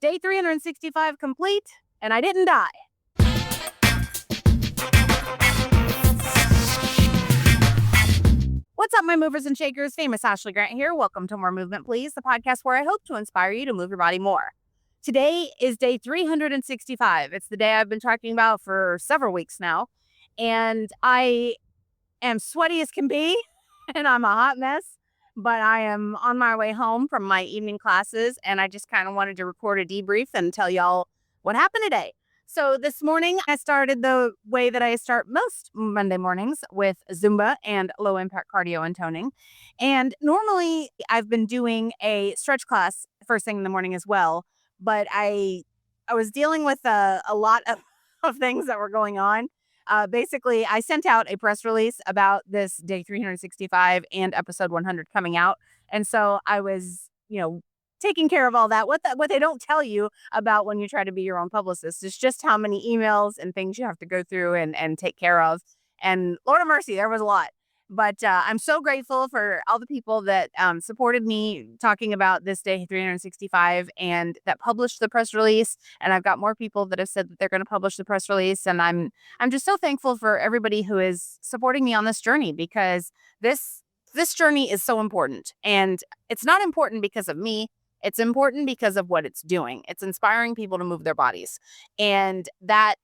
Day 365 complete, and I didn't die. What's up, my movers and shakers? Famous Ashley Grant here. Welcome to More Movement, Please, the podcast where I hope to inspire you to move your body more. Today is day 365. It's the day I've been talking about for several weeks now, and I am sweaty as can be, and I'm a hot mess, but I am on my way home from my evening classes, and I just kind of wanted to record a debrief and tell y'all what happened today. So this morning, I started the way that I start most Monday mornings with Zumba and low impact cardio and toning. And normally, I've been doing a stretch class first thing in the morning as well, but I was dealing with a lot of things that were going on. Basically, I sent out a press release about this day 365 and episode 100 coming out. And so I was, taking care of all that. What they don't tell you about when you try to be your own publicist is just how many emails and things you have to go through and take care of. And Lord of mercy, there was a lot. But I'm so grateful for all the people that supported me talking about this day 365 and that published the press release. And I've got more people that have said that they're going to publish the press release. And I'm just so thankful for everybody who is supporting me on this journey, because this journey is so important. And it's not important because of me. It's important because of what it's doing. It's inspiring people to move their bodies. And that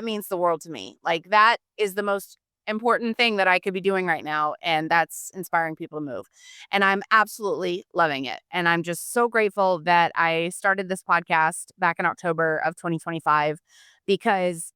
means the world to me. Like, that is the most important thing that I could be doing right now. And that's inspiring people to move. And I'm absolutely loving it. And I'm just so grateful that I started this podcast back in October of 2025, because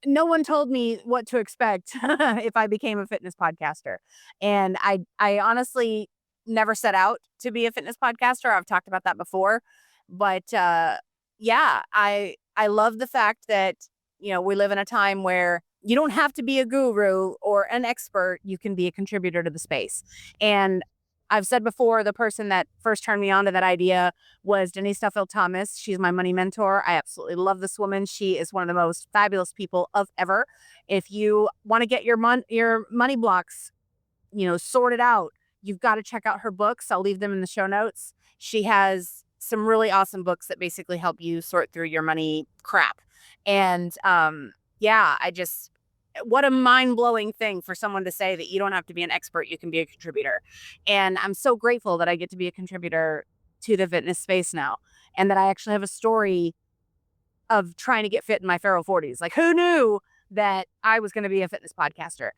no one told me what to expect if I became a fitness podcaster. And I honestly never set out to be a fitness podcaster. I've talked about that before. But yeah, I love the fact that, we live in a time where you don't have to be a guru or an expert. You can be a contributor to the space. And I've said before, the person that first turned me on to that idea was Denise Duffield Thomas. She's my money mentor. I absolutely love this woman. She is one of the most fabulous people of ever. If you want to get your money blocks, sorted out, you've got to check out her books. I'll leave them in the show notes. She has some really awesome books that basically help you sort through your money crap. And yeah, what a mind-blowing thing for someone to say that you don't have to be an expert, you can be a contributor. And I'm so grateful that I get to be a contributor to the fitness space now, and that I actually have a story of trying to get fit in my feral 40s. Like, who knew that I was going to be a fitness podcaster?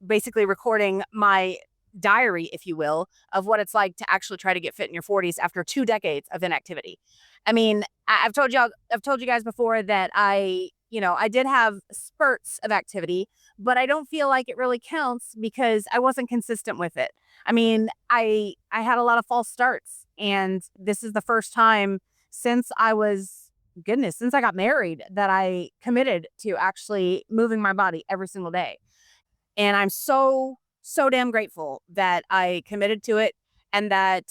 Basically recording my diary, if you will, of what it's like to actually try to get fit in your 40s after 2 decades of inactivity. I mean, I've told you guys before that I did have spurts of activity, but I don't feel like it really counts because I wasn't consistent with it. I mean, I had a lot of false starts, and this is the first time since I got married that I committed to actually moving my body every single day. And I'm so damn grateful that I committed to it and that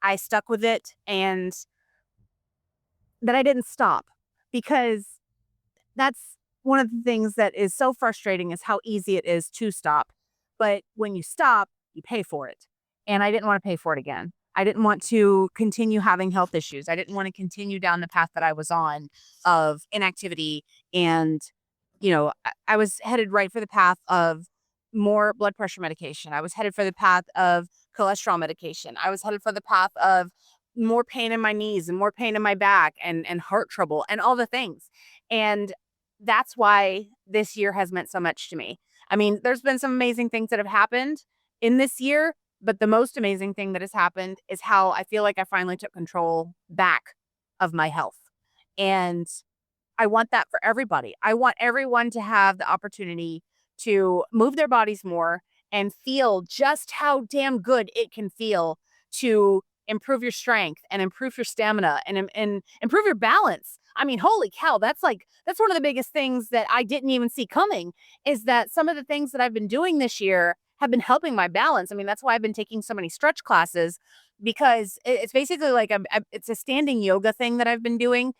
I stuck with it and that I didn't stop, because that's one of the things that is so frustrating, is how easy it is to stop. But when you stop, you pay for it. And I didn't want to pay for it again. I didn't want to continue having health issues. I didn't want to continue down the path that I was on of inactivity. And, I was headed right for the path of more blood pressure medication. I was headed for the path of cholesterol medication. I was headed for the path of more pain in my knees and more pain in my back and heart trouble and all the things. And that's why this year has meant so much to me. I mean, there's been some amazing things that have happened in this year, but the most amazing thing that has happened is how I feel like I finally took control back of my health. And I want that for everybody. I want everyone to have the opportunity to move their bodies more and feel just how damn good it can feel to improve your strength and improve your stamina and improve your balance. I mean, holy cow, that's one of the biggest things that I didn't even see coming, is that some of the things that I've been doing this year have been helping my balance. I mean, that's why I've been taking so many stretch classes, because it's basically like it's a standing yoga thing that I've been doing.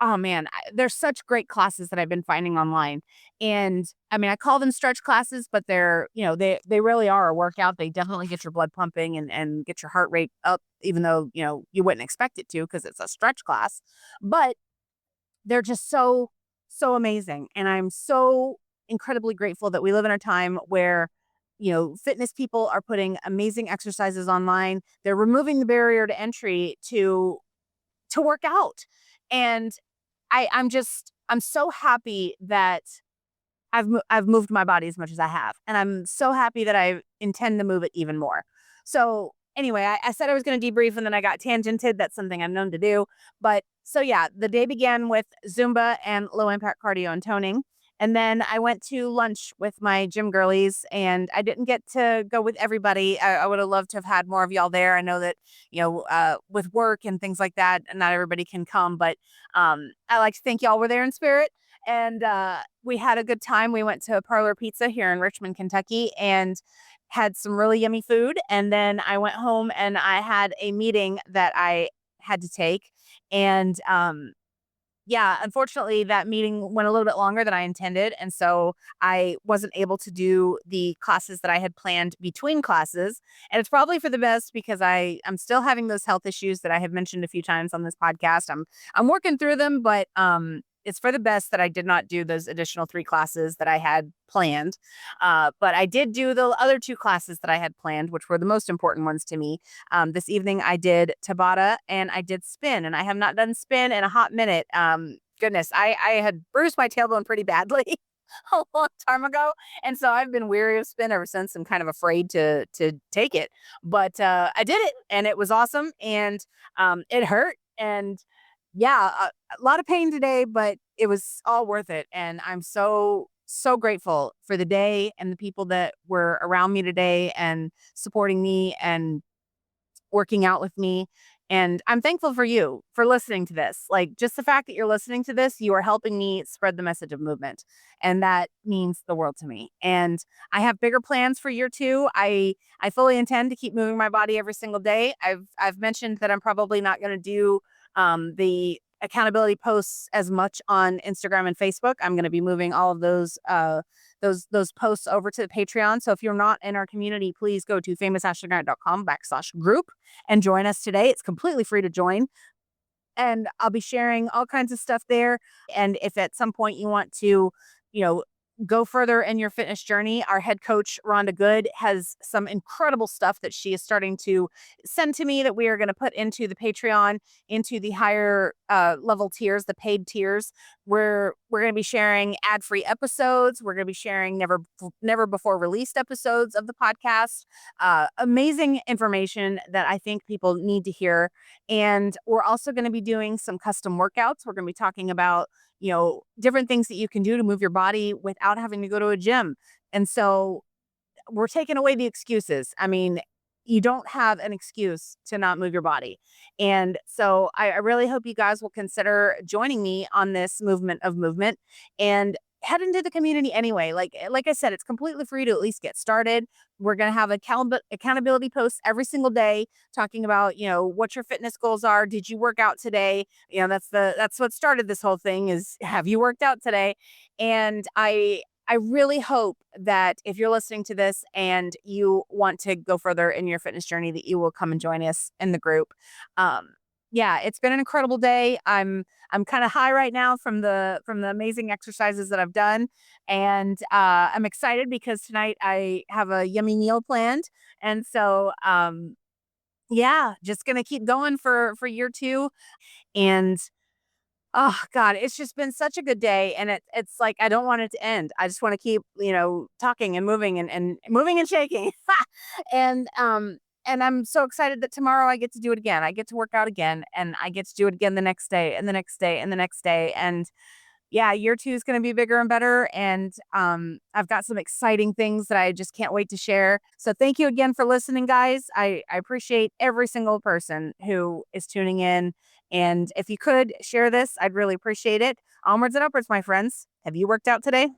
Oh man, there's such great classes that I've been finding online. And I mean, I call them stretch classes, but they're, they really are a workout. They definitely get your blood pumping and get your heart rate up, even though, you wouldn't expect it to because it's a stretch class. But they're just so amazing. And I'm so incredibly grateful that we live in a time where, fitness people are putting amazing exercises online. They're removing the barrier to entry to work out. And I'm so happy that I've moved my body as much as I have, and I'm so happy that I intend to move it even more. So anyway, I said I was going to debrief, and then I got tangented. That's something I'm known to do. But so yeah, the day began with Zumba and low impact cardio and toning. And then I went to lunch with my gym girlies, and I didn't get to go with everybody. I would have loved to have had more of y'all there. I know that, with work and things like that, not everybody can come, but I like to think y'all were there in spirit. And we had a good time. We went to Parlor Pizza here in Richmond, Kentucky, and had some really yummy food. And then I went home and I had a meeting that I had to take. And yeah, unfortunately, that meeting went a little bit longer than I intended. And so I wasn't able to do the classes that I had planned between classes. And it's probably for the best because I'm still having those health issues that I have mentioned a few times on this podcast. I'm working through them, but it's for the best that I did not do those additional 3 classes that I had planned. But I did do the other 2 classes that I had planned, which were the most important ones to me. This evening I did Tabata and I did spin, and I have not done spin in a hot minute. Goodness, I had bruised my tailbone pretty badly a long time ago, and so I've been weary of spin ever since. I'm kind of afraid to take it, but I did it, and it was awesome, and it hurt, and yeah, a lot of pain today, but it was all worth it, and I'm so grateful for the day and the people that were around me today and supporting me and working out with me. And I'm thankful for you for listening to this. Like, just the fact that you're listening to this, you are helping me spread the message of movement. And that means the world to me. And I have bigger plans for year 2. I fully intend to keep moving my body every single day. I've mentioned that I'm probably not going to do the accountability posts as much on Instagram and Facebook. I'm going to be moving all of those posts over to the Patreon. So if you're not in our community, please go to famousashleygrant.com/group and join us today. It's completely free to join. And I'll be sharing all kinds of stuff there. And if at some point you want to, you know, go further in your fitness journey, our head coach, Rhonda Good, has some incredible stuff that she is starting to send to me that we are going to put into the Patreon, into the higher level tiers, the paid tiers, where we're going to be sharing ad-free episodes. We're going to be sharing never before released episodes of the podcast. Amazing information that I think people need to hear. And we're also going to be doing some custom workouts. We're going to be talking about, different things that you can do to move your body without having to go to a gym. And so we're taking away the excuses. I mean, you don't have an excuse to not move your body. And so I really hope you guys will consider joining me on this movement of movement and head into the community anyway. Like I said, it's completely free to at least get started. We're going to have accountability posts every single day talking about, what your fitness goals are. Did you work out today? That's what started this whole thing is, have you worked out today? And I really hope that if you're listening to this and you want to go further in your fitness journey, that you will come and join us in the group. Yeah, it's been an incredible day. I'm kind of high right now from the amazing exercises that I've done, and I'm excited because tonight I have a yummy meal planned, and so yeah, just gonna keep going for year 2, and oh god, it's just been such a good day, and it's like I don't want it to end. I just want to keep, talking and moving and moving and shaking. And I'm so excited that tomorrow I get to do it again. I get to work out again, and I get to do it again the next day and the next day and the next day. And yeah, year 2 is going to be bigger and better. And I've got some exciting things that I just can't wait to share. So thank you again for listening, guys. I appreciate every single person who is tuning in. And if you could share this, I'd really appreciate it. Onwards and upwards, my friends. Have you worked out today?